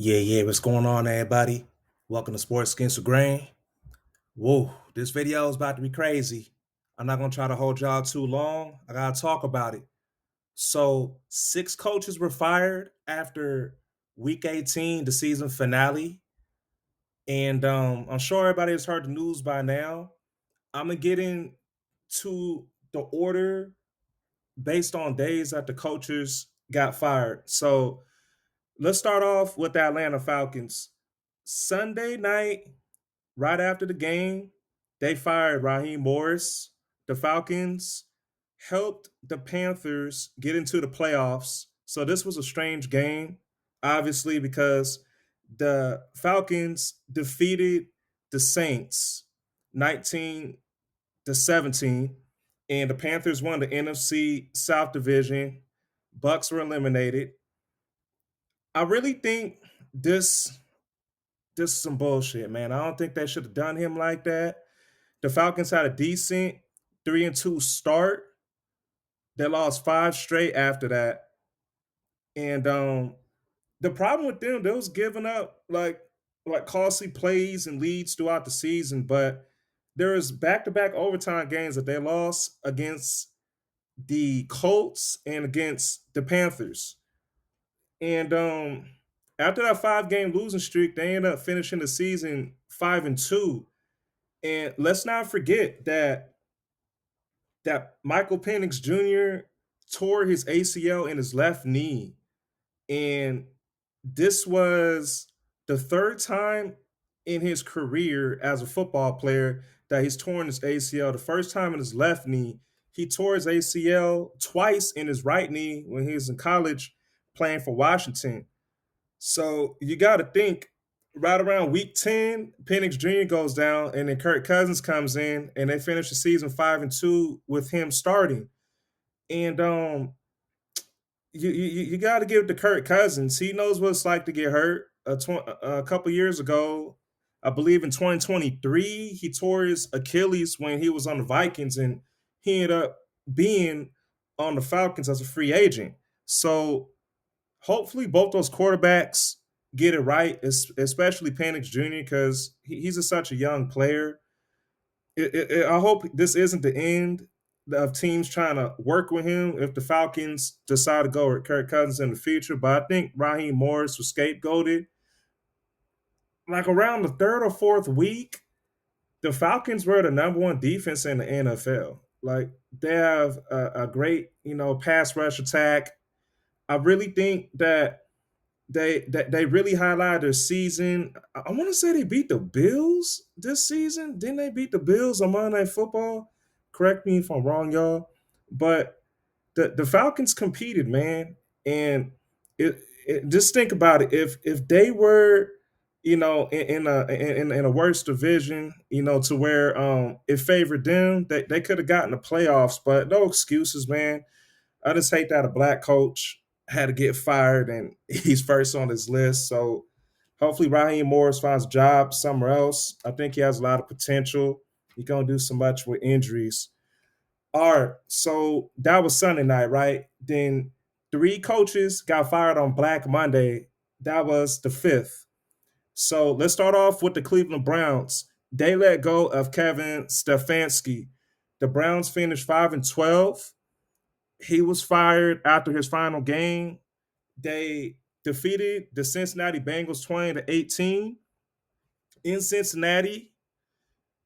Yeah, what's going on, everybody? Welcome to Sports Against the Grain. Whoa, this video is about to be crazy. I'm not gonna try to hold y'all too long. I gotta talk about it. So, six coaches were fired after week 18, the season finale. And I'm sure everybody has heard the news by now. I'm gonna get into the order based on days that the coaches got fired. So, let's start off with the Atlanta Falcons. Sunday night, right after the game, they fired Raheem Morris. The Falcons helped the Panthers get into the playoffs. So this was a strange game, obviously, because the Falcons defeated the Saints 19-17, and the Panthers won the NFC South Division. Bucks were eliminated. I really think this this is some bullshit, man. I don't think they should have done him like that. The Falcons had a decent 3-2 start. They lost five straight after that. And the problem with them, they was giving up like costly plays and leads throughout the season, but there was back-to-back overtime games that they lost against the Colts and against the Panthers. And after that five-game losing streak, they ended up finishing the season 5-2. And let's not forget that Michael Penix Jr. tore his ACL in his left knee. And this was the third time in his career as a football player that he's torn his ACL. The first time in his left knee, he tore his ACL twice in his right knee when he was in college playing for Washington. So you got to think right around week 10, Penix Jr. goes down, and then Kirk Cousins comes in, and they finish the season 5-2 with him starting. And you got to give it to Kirk Cousins. He knows what it's like to get hurt. A couple years ago, I believe in 2023, he tore his Achilles when he was on the Vikings, and he ended up being on the Falcons as a free agent. So hopefully both those quarterbacks get it right, especially Penix Jr. because he's such a young player. I hope this isn't the end of teams trying to work with him if the Falcons decide to go with Kirk Cousins in the future. But I think Raheem Morris was scapegoated. Like around the third or fourth week, the Falcons were the number one defense in the NFL. Like they have a great, pass rush attack. I really think that they really highlighted their season. I want to say they beat the Bills this season. Didn't they beat the Bills on Monday Night Football? Correct me if I'm wrong, y'all. But the Falcons competed, man, and just think about it. If they were, in a worse division, to where it favored them, they could have gotten the playoffs. But no excuses, man. I just hate that a black coach had to get fired and he's first on his list. So hopefully Raheem Morris finds a job somewhere else. I think he has a lot of potential. He's gonna do so much with injuries. All right, so that was Sunday night, right? Then three coaches got fired on Black Monday. That was the fifth. So let's start off with the Cleveland Browns. They let go of Kevin Stefanski. The Browns finished 5-12. He was fired after his final game. They defeated the Cincinnati Bengals 20-18 in Cincinnati.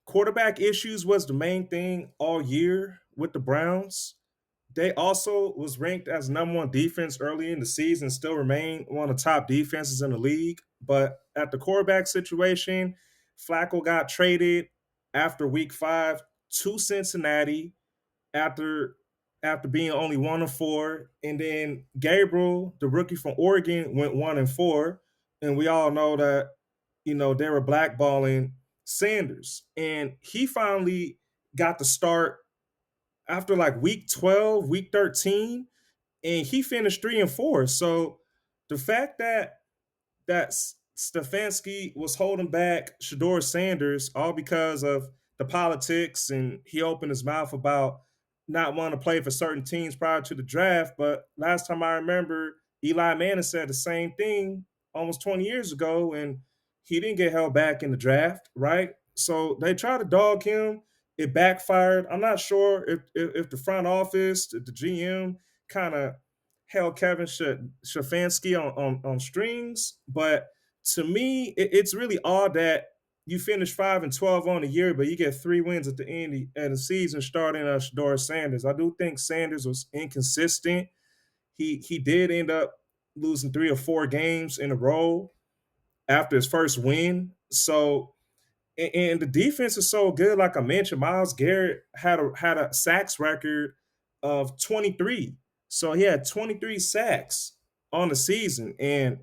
Quarterback issues was the main thing all year with the Browns. They also was ranked as number one defense early in the season, still remain one of the top defenses in the league. But at the quarterback situation, Flacco got traded after week 5 to Cincinnati after being only 1-4, and then Gabriel, the rookie from Oregon, went 1-4, and we all know that they were blackballing Sanders, and he finally got the start after like week 12, week 13, and he finished 3-4. So the fact that Stefanski was holding back Shador Sanders all because of the politics, and he opened his mouth about not wanting to play for certain teams prior to the draft. But last time I remember, Eli Manning said the same thing almost 20 years ago, and he didn't get held back in the draft, right? So they tried to dog him. It backfired. I'm not sure if the front office, the GM, kind of held Kevin Stefanski on strings, but to me, it's really odd that you finish 5-12 on the year, but you get 3 wins at the end of the season starting Shedeur Sanders. I do think Sanders was inconsistent. He did end up losing 3 or 4 games in a row after his first win. So and the defense is so good. Like I mentioned, Myles Garrett had a sacks record of 23. So he had 23 sacks on the season, and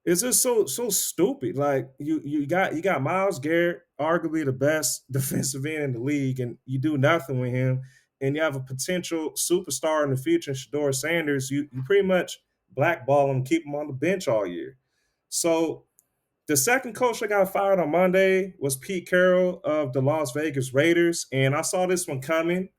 it's just so stupid. Like you got Myles Garrett, arguably the best defensive end in the league, and you do nothing with him. And you have a potential superstar in the future, Shedeur Sanders. You pretty much blackball him, keep him on the bench all year. So the second coach that got fired on Monday was Pete Carroll of the Las Vegas Raiders, and I saw this one coming.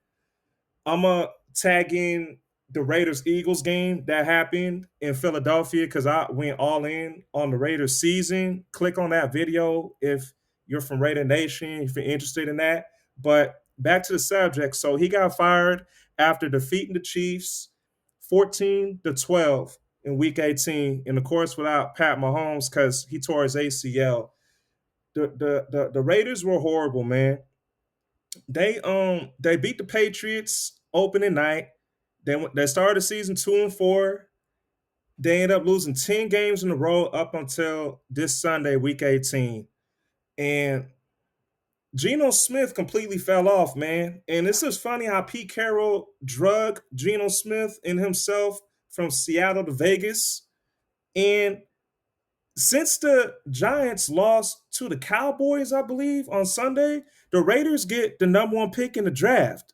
I'm gonna tag in the Raiders Eagles game that happened in Philadelphia because I went all in on the Raiders season. Click on that video if you're from Raider Nation, if you're interested in that. But back to the subject. So he got fired after defeating the Chiefs 14-12 in week 18, and of course without Pat Mahomes because he tore his ACL. The Raiders were horrible, man. They beat the Patriots opening night. They started the season 2-4. They ended up losing 10 games in a row up until this Sunday, week 18. And Geno Smith completely fell off, man. And it's just funny how Pete Carroll drug Geno Smith and himself from Seattle to Vegas. And since the Giants lost to the Cowboys, I believe, on Sunday, the Raiders get the number one pick in the draft.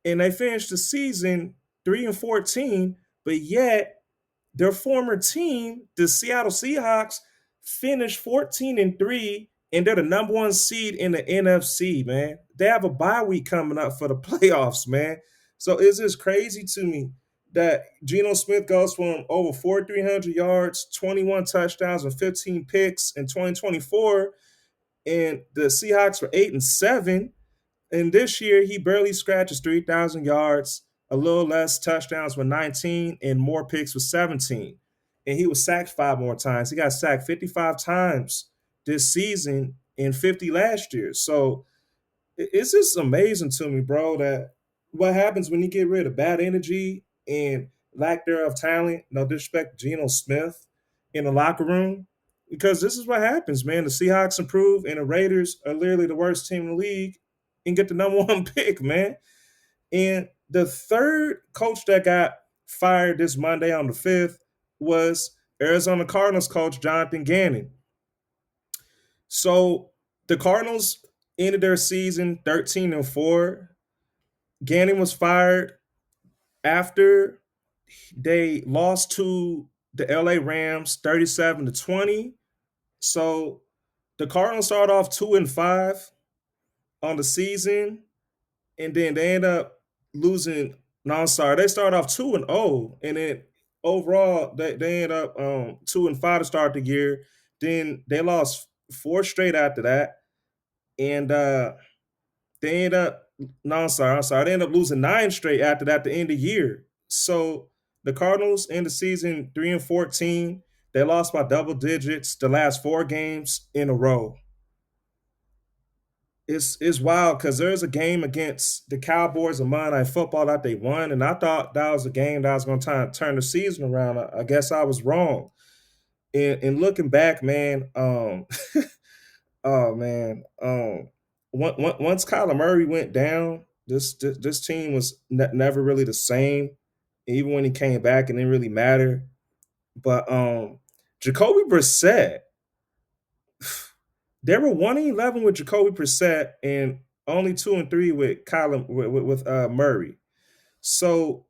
And they finished the season 3-14, but yet their former team, the Seattle Seahawks, finished 14-3, and they're the number one seed in the NFC, man. They have a bye week coming up for the playoffs, man. So it's just crazy to me that Geno Smith goes from over 4,300 yards, 21 touchdowns, and 15 picks in 2024, and the Seahawks were 8-7. And this year, he barely scratches 3,000 yards, a little less touchdowns with 19, and more picks with 17. And he was sacked 5 more times. He got sacked 55 times this season and 50 last year. So it's just amazing to me, bro, that what happens when you get rid of bad energy and lack thereof talent, no disrespect to Geno Smith, in the locker room. Because this is what happens, man. The Seahawks improve, and the Raiders are literally the worst team in the league and get the number one pick, man. And the third coach that got fired this Monday on the 5th was Arizona Cardinals coach Jonathan Gannon. So the Cardinals ended their season 13-4. Gannon was fired after they lost to the LA Rams 37-20. So the Cardinals started off 2-5 on the season, and then they end up losing. No, I'm sorry, they started off 2-0, and then overall they end up 2-5 to start the year. Then they lost 4 straight after that, and they end up. No, I'm sorry. They end up losing 9 straight after that to end the year. So the Cardinals end the season 3-14. They lost by double digits the last 4 games in a row. It's wild because there's a game against the Cowboys of Monday Night Football that they won, and I thought that was a game that was going to turn the season around. I guess I was wrong. And looking back, man, oh man, once Kyler Murray went down, this team was never really the same. Even when he came back, it didn't really matter. But Jacoby Brissett, they were 1-11 with Jacoby Brissett and only 2-3 with Kyler with Murray. So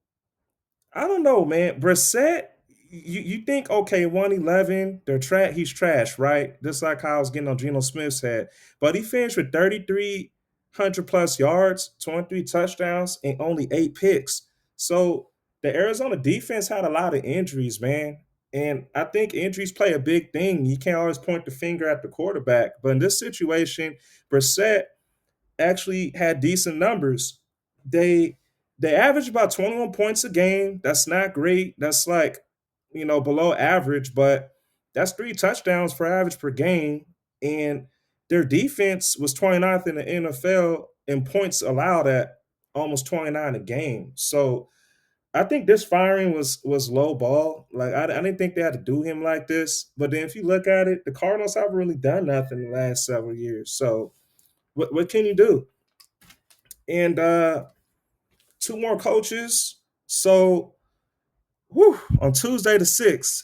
I don't know, man. Brissett, you think okay, 1-11, he's trash, right? Just like how I was getting on Geno Smith's head, but he finished with 3,300 plus yards, 23 touchdowns, and only 8 picks. So the Arizona defense had a lot of injuries, man. And I think injuries play a big thing. You can't always point the finger at the quarterback. But in this situation, Brissett actually had decent numbers. They they average about 21 points a game. That's not great. That's like, below average, but that's 3 touchdowns for average per game. And their defense was 29th in the NFL in points allowed at almost 29 a game. So I think this firing was low ball. Like I didn't think they had to do him like this. But then if you look at it, the Cardinals haven't really done nothing in the last several years. So what can you do? And two more coaches. So on Tuesday the 6th,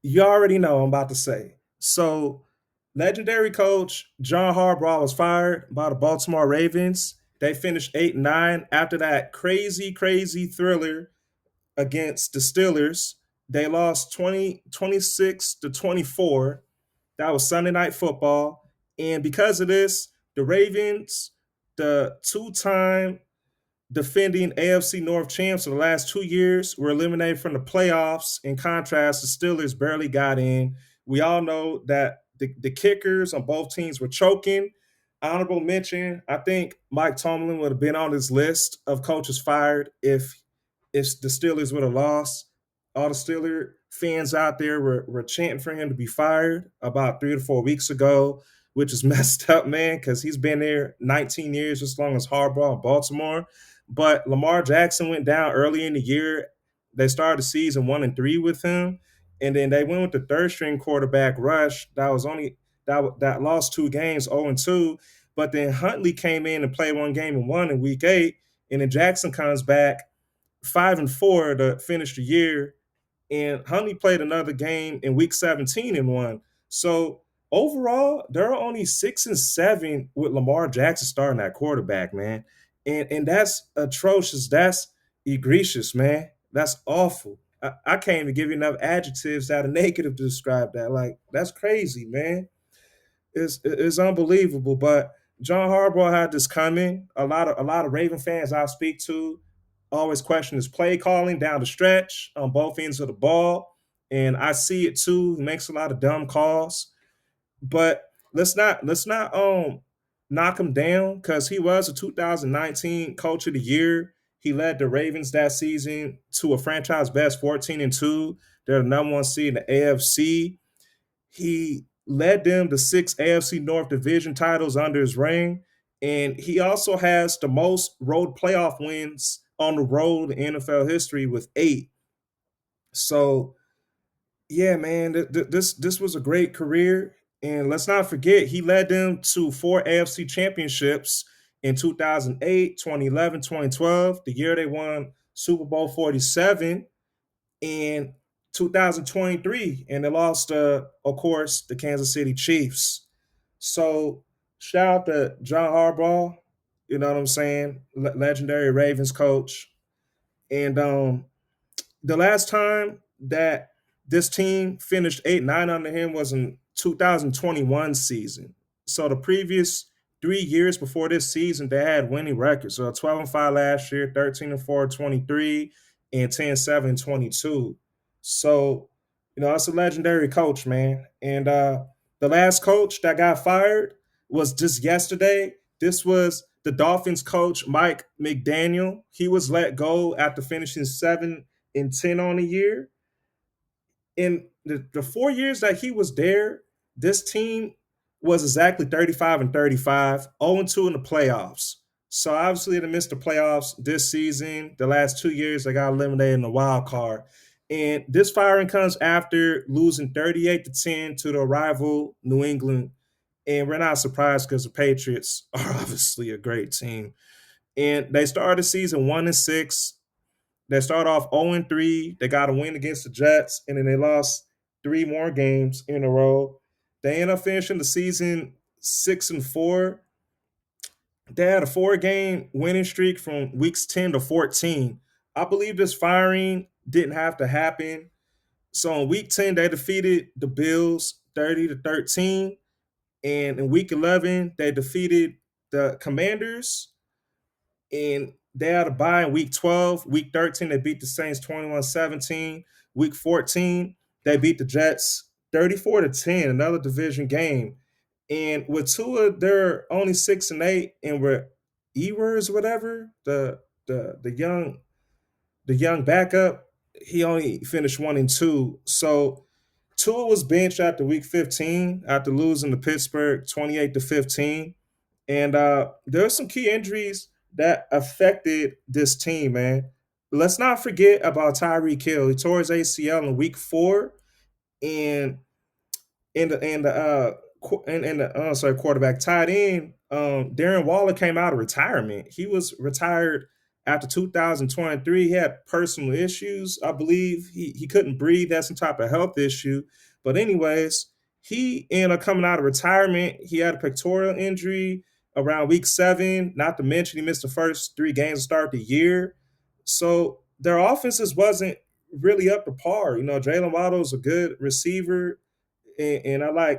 you already know I'm about to say. So legendary coach John Harbaugh was fired by the Baltimore Ravens. They finished 8-9 after that crazy, crazy thriller against the Steelers. They lost 26-24. That was Sunday Night Football. And because of this, the Ravens, the two-time defending AFC North champs for the last 2 years, were eliminated from the playoffs. In contrast, the Steelers barely got in. We all know that the kickers on both teams were choking. Honorable mention, I think Mike Tomlin would have been on this list of coaches fired if the Steelers would have lost. All the Steeler fans out there were chanting for him to be fired about 3 to 4 weeks ago, which is messed up, man, because he's been there 19 years, just as long as Harbaugh in Baltimore. But Lamar Jackson went down early in the year. They started the season 1-3 with him, and then they went with the third string quarterback Rush. That lost 2 games, 0-2. But then Huntley came in and played one game and won in week 8, and then Jackson comes back 5-4 to finish the year, and Huntley played another game in week 17 and won. So overall, there are only 6-7 with Lamar Jackson starting at quarterback, man. And that's atrocious. That's egregious, man. That's awful. I can't even give you enough adjectives that are negative to describe that. Like, that's crazy, man. It's unbelievable. But John Harbaugh had this coming. A lot of Raven fans I speak to always question his play calling down the stretch on both ends of the ball, and I see it too. He makes a lot of dumb calls, but let's not knock him down because he was a 2019 Coach of the Year. He led the Ravens that season to a franchise best 14-2. They're the number one seed in the AFC. He led them to 6 AFC North division titles under his reign. And he also has the most road playoff wins on the road in NFL history with 8. So, yeah, man, this was a great career. And let's not forget, he led them to 4 AFC championships in 2008, 2011, 2012, the year they won Super Bowl 47 in 2023, and they lost, of course, the Kansas City Chiefs. So shout out to John Harbaugh, you know what I'm saying, legendary Ravens coach. And the last time that this team finished 8-9 under him was in 2021 season. So the previous 3 years before this season, they had winning records. So 12-5 last year, 13-4 23, and 10-7 22. So, that's a legendary coach, man. And the last coach that got fired was just yesterday. This was the Dolphins coach, Mike McDaniel. He was let go after finishing 7-10 on the year. In the 4 years that he was there, this team was exactly 35-35, 0-2 in the playoffs. So obviously they missed the playoffs this season. The last 2 years they got eliminated in the wild card. And this firing comes after losing 38-10 to the rival New England. And we're not surprised because the Patriots are obviously a great team. And they started the season 1-6. They start off 0-3. They got a win against the Jets, and then they lost 3 more games in a row. They end up finishing the season 6-4. They had a 4-game winning streak from weeks 10 to 14. I believe this firing didn't have to happen. So in week 10, they defeated the Bills 30-13. And in week 11, they defeated the Commanders, and they had a bye in week 12. Week 13, they beat the Saints 21-17. Week 14, they beat the Jets 34-10, another division game. And with Tua, they're only 6-8, and with Ewers, whatever, the young backup, he only finished 1-2. So Tua was benched after week 15 after losing to Pittsburgh 28-15. And there are some key injuries that affected this team, man. Let's not forget about Tyreek Hill. He tore his ACL in week 4, and quarterback tied in. Darren Waller came out of retirement. He was retired after 2023. He had personal issues, I believe. He couldn't breathe, had some type of health issue. But anyways, he ended up coming out of retirement. He had a pectoral injury around week 7. Not to mention he missed the first 3 games to start the year. So their offenses wasn't really up to par. You know, Jalen Waddle's a good receiver, and I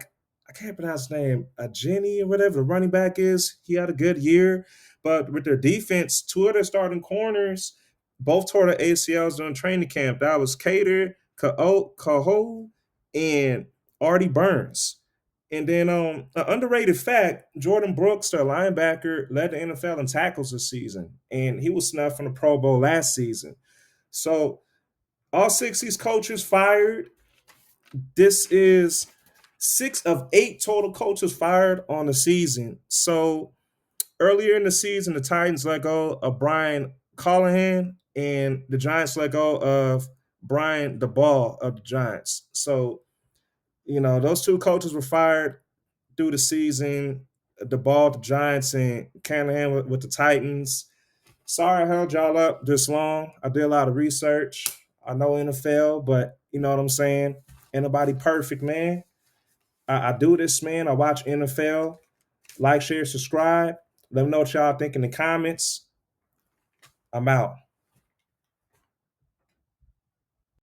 can't pronounce his name, Jenny or whatever the running back is. He had a good year, but with their defense, 2 of their starting corners both tore their ACLs during training camp. That was Cater, Caho, and Artie Burns. And then an underrated fact, Jordan Brooks, their linebacker, led the NFL in tackles this season, and he was snubbed from the Pro Bowl last season. So all 6 of these coaches fired. This is 6 of 8 total coaches fired on the season. So earlier in the season, the Titans let go of Brian Callahan, and the Giants let go of Brian DeBall of the Giants. So, those 2 coaches were fired through the season. DeBall, the Giants, and Callahan with the Titans. Sorry I held y'all up this long. I did a lot of research. I know NFL, but you know what I'm saying? Ain't nobody perfect, man. I do this, man. I watch NFL. Like, share, subscribe. Let me know what y'all think in the comments. I'm out.